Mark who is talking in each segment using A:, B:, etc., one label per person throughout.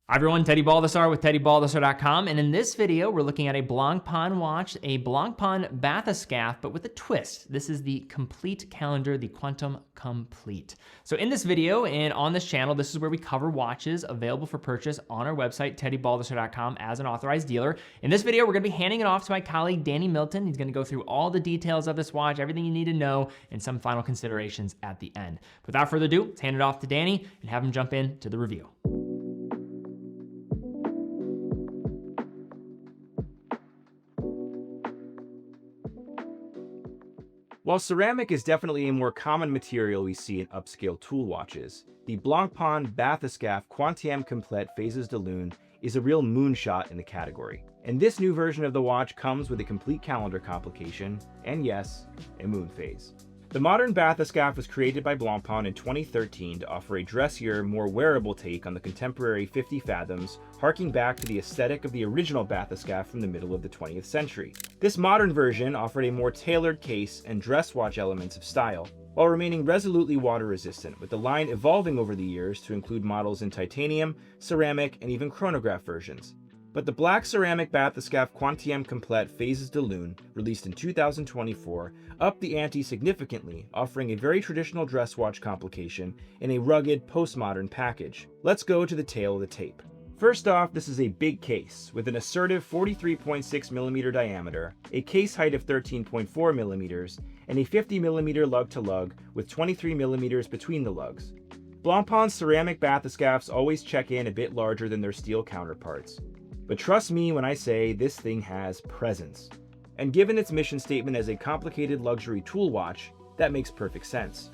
A: Hi everyone, Teddy Baldassarre with TeddyBaldassarre.com, and in this video we're looking at a Blancpain watch, a Blancpain bathyscaphe, but with a twist. This is the complete calendar, the Quantum Complete. So in this video and on this channel, this is where we cover watches available for purchase on our website, TeddyBaldassarre.com, as an authorized dealer. In this video, we're gonna be handing it off to my colleague, Danny Milton. He's gonna go through all the details of this watch, everything you need to know, and some final considerations at the end. Without further ado, let's hand it off to Danny and have him jump into the review.
B: While ceramic is definitely a more common material we see in upscale tool watches, the Blancpain bathyscaphe Quantum Complete Phases de Lune is a real moonshot in the category. And this new version of the watch comes with a complete calendar complication, and yes, a moon phase. The modern bathyscaphe was created by Blancpain in 2013 to offer a dressier, more wearable take on the contemporary 50 fathoms, harking back to the aesthetic of the original bathyscaphe from the middle of the 20th century. This modern version offered a more tailored case and dress watch elements of style, while remaining resolutely water resistant, with the line evolving over the years to include models in titanium, ceramic, and even chronograph versions. But the black ceramic bathyscaphe Quantum Complete Phases de Lune, released in 2024, upped the ante significantly, offering a very traditional dress watch complication in a rugged, postmodern package. Let's go to the tail of the tape. First off, this is a big case, with an assertive 43.6mm diameter, a case height of 13.4mm, and a 50mm lug-to-lug with 23mm between the lugs. Blancpain's ceramic bathyscaphes always check in a bit larger than their steel counterparts. But trust me when I say this thing has presence. And given its mission statement as a complicated luxury tool watch, that makes perfect sense.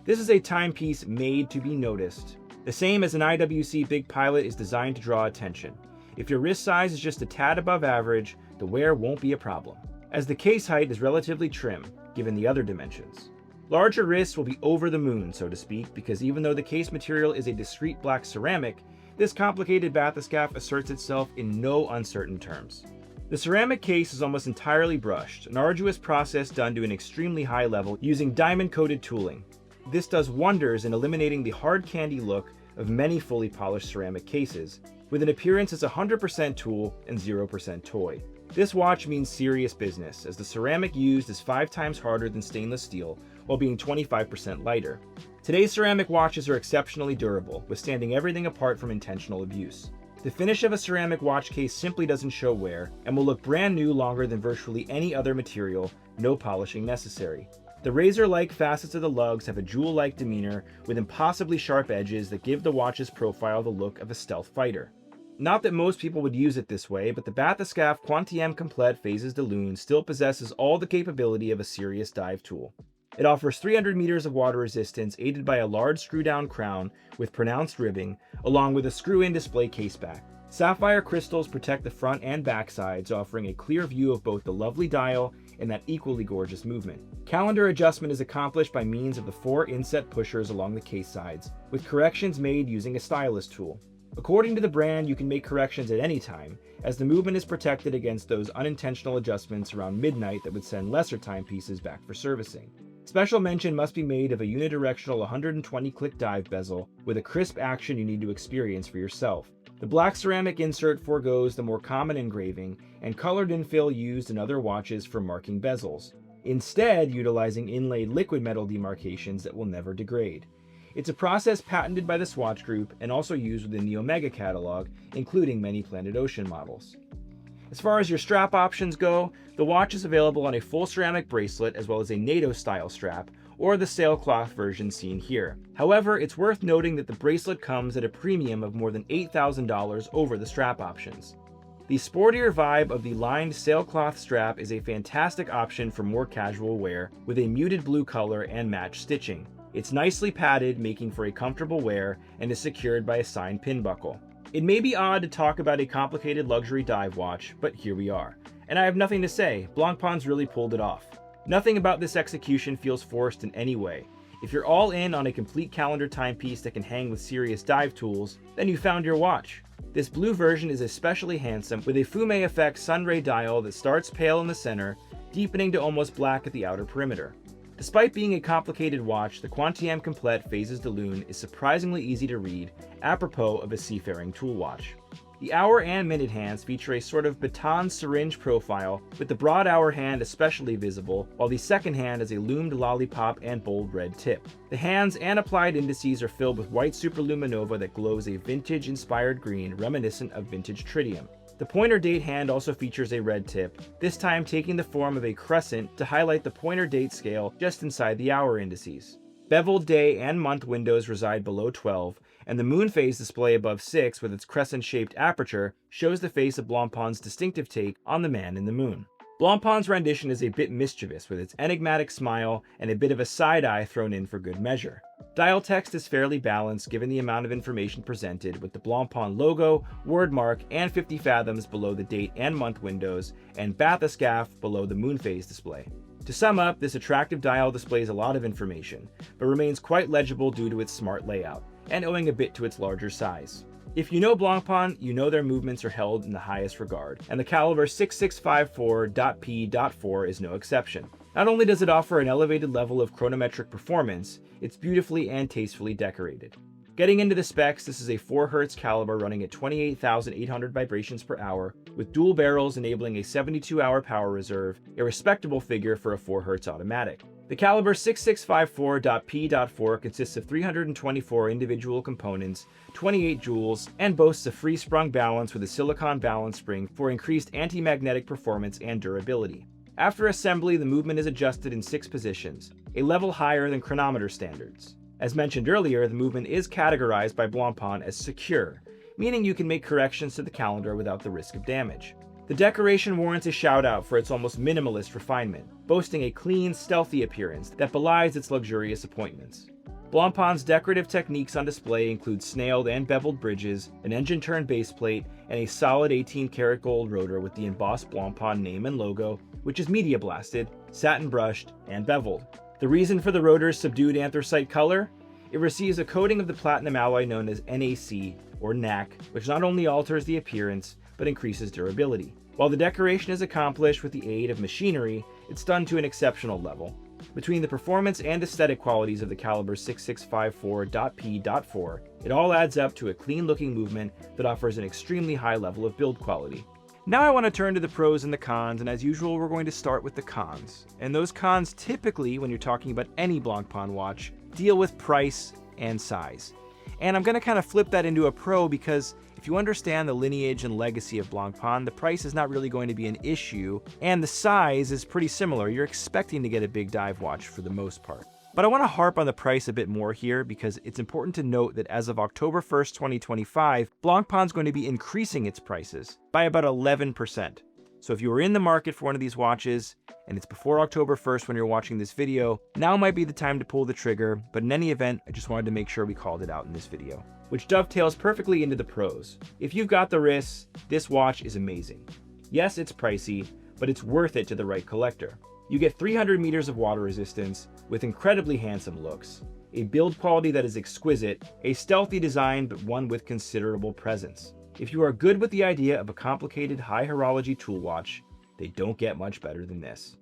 B: This is a timepiece made to be noticed. The same as an IWC Big Pilot is designed to draw attention. If your wrist size is just a tad above average, the wear won't be a problem, as the case height is relatively trim, given the other dimensions. Larger wrists will be over the moon, so to speak, because even though the case material is a discrete black ceramic, this complicated bathyscaphe asserts itself in no uncertain terms. The ceramic case is almost entirely brushed, an arduous process done to an extremely high level using diamond-coated tooling. This does wonders in eliminating the hard candy look of many fully polished ceramic cases, with an appearance as 100% tool and 0% toy. This watch means serious business, as the ceramic used is 5 times harder than stainless steel, while being 25% lighter. Today's ceramic watches are exceptionally durable, withstanding everything apart from intentional abuse. The finish of a ceramic watch case simply doesn't show wear, and will look brand new longer than virtually any other material, no polishing necessary. The razor-like facets of the lugs have a jewel-like demeanor with impossibly sharp edges that give the watch's profile the look of a stealth fighter. Not that most people would use it this way, but the bathyscaphe Quantum Complete Phases de Lune still possesses all the capability of a serious dive tool. It offers 300 meters of water resistance aided by a large screw-down crown with pronounced ribbing, along with a screw-in display caseback. Sapphire crystals protect the front and back sides, offering a clear view of both the lovely dial and that equally gorgeous movement. Calendar adjustment is accomplished by means of the 4 inset pushers along the case sides, with corrections made using a stylus tool. According to the brand, you can make corrections at any time, as the movement is protected against those unintentional adjustments around midnight that would send lesser timepieces back for servicing. Special mention must be made of a unidirectional 120-click dive bezel with a crisp action you need to experience for yourself. The black ceramic insert forgoes the more common engraving and colored infill used in other watches for marking bezels, instead utilizing inlaid liquid metal demarcations that will never degrade. It's a process patented by the Swatch Group and also used within the Omega catalog, including many Planet Ocean models. As far as your strap options go, the watch is available on a full ceramic bracelet as well as a NATO-style strap, or the sailcloth version seen here. However, it's worth noting that the bracelet comes at a premium of more than $8,000 over the strap options. The sportier vibe of the lined sailcloth strap is a fantastic option for more casual wear, with a muted blue color and matched stitching. It's nicely padded, making for a comfortable wear, and is secured by a signed pin buckle. It may be odd to talk about a complicated luxury dive watch, but here we are. And I have nothing to say, Blancpain's really pulled it off. Nothing about this execution feels forced in any way. If you're all in on a complete calendar timepiece that can hang with serious dive tools, then you found your watch. This blue version is especially handsome, with a fume effect sunray dial that starts pale in the center, deepening to almost black at the outer perimeter. Despite being a complicated watch, the Quantième Complète Phases de Lune is surprisingly easy to read, apropos of a seafaring tool watch. The hour and minute hands feature a sort of baton syringe profile, with the broad hour hand especially visible, while the second hand has a loomed lollipop and bold red tip. The hands and applied indices are filled with white superluminova that glows a vintage-inspired green reminiscent of vintage tritium. The pointer date hand also features a red tip, this time taking the form of a crescent to highlight the pointer date scale just inside the hour indices. Beveled day and month windows reside below 12, and the moon phase display above 6 with its crescent-shaped aperture shows the face of Blancpain's distinctive take on the man in the moon. Blancpain's rendition is a bit mischievous with its enigmatic smile and a bit of a side-eye thrown in for good measure. Dial text is fairly balanced given the amount of information presented, with the Blancpain logo, word mark, and 50 fathoms below the date and month windows, and bathyscaphe below the moon phase display. To sum up, this attractive dial displays a lot of information, but remains quite legible due to its smart layout, and owing a bit to its larger size. If you know Blancpain, you know their movements are held in the highest regard, and the caliber 6654.P.4 is no exception. Not only does it offer an elevated level of chronometric performance, it's beautifully and tastefully decorated. Getting into the specs, this is a 4 Hz caliber running at 28,800 vibrations per hour, with dual barrels enabling a 72-hour power reserve, a respectable figure for a 4 Hz automatic. The caliber 6654.P.4 consists of 324 individual components, 28 joules, and boasts a free-sprung balance with a silicon balance spring for increased anti-magnetic performance and durability. After assembly, the movement is adjusted in 6 positions, a level higher than chronometer standards. As mentioned earlier, the movement is categorized by Blancpain as secure, meaning you can make corrections to the calendar without the risk of damage. The decoration warrants a shout-out for its almost minimalist refinement, boasting a clean, stealthy appearance that belies its luxurious appointments. Blancpain's decorative techniques on display include snailed and beveled bridges, an engine-turned baseplate, and a solid 18-karat gold rotor with the embossed Blancpain name and logo, which is media blasted, satin brushed, and beveled. The reason for the rotor's subdued anthracite color? It receives a coating of the platinum alloy known as NAC, or NAC, which not only alters the appearance, but increases durability. While the decoration is accomplished with the aid of machinery, it's done to an exceptional level. Between the performance and aesthetic qualities of the caliber 6654.P.4, it all adds up to a clean-looking movement that offers an extremely high level of build quality. Now I want to turn to the pros and the cons, and as usual we're going to start with the cons. And those cons typically, when you're talking about any Blancpain watch, deal with price and size. And I'm going to kind of flip that into a pro because if you understand the lineage and legacy of Blancpain, the price is not really going to be an issue, and the size is pretty similar. You're expecting to get a big dive watch for the most part. But I want to harp on the price a bit more here because it's important to note that as of October 1st, 2025, Blancpain's going to be increasing its prices by about 11%. So if you are in the market for one of these watches, and it's before October 1st when you're watching this video, now might be the time to pull the trigger, but in any event, I just wanted to make sure we called it out in this video. Which dovetails perfectly into the pros. If you've got the wrists, this watch is amazing. Yes, it's pricey, but it's worth it to the right collector. You get 300 meters of water resistance with incredibly handsome looks, a build quality that is exquisite, a stealthy design but one with considerable presence. If you are good with the idea of a complicated high horology tool watch, they don't get much better than this.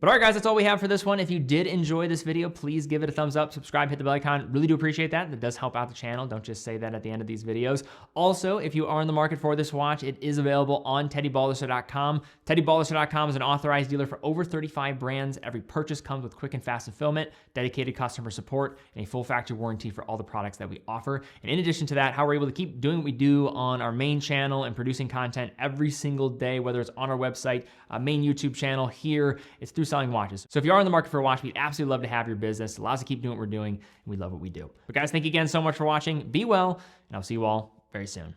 A: But all right, guys, that's all we have for this one. If you did enjoy this video, please give it a thumbs up, subscribe, hit the bell icon. Really do appreciate that. That does help out the channel. Don't just say that at the end of these videos. Also, if you are in the market for this watch, it is available on TeddyBaldassarre.com. TeddyBaldassarre.com is an authorized dealer for over 35 brands. Every purchase comes with quick and fast fulfillment, dedicated customer support, and a full factory warranty for all the products that we offer. And in addition to that, how we're able to keep doing what we do on our main channel and producing content every single day, whether it's on our website, main YouTube channel, here, it's through selling watches. So if you are in the market for a watch, we'd absolutely love to have your business. It allows us to keep doing what we're doing, and we love what we do. But guys, thank you again so much for watching. Be well, and I'll see you all very soon.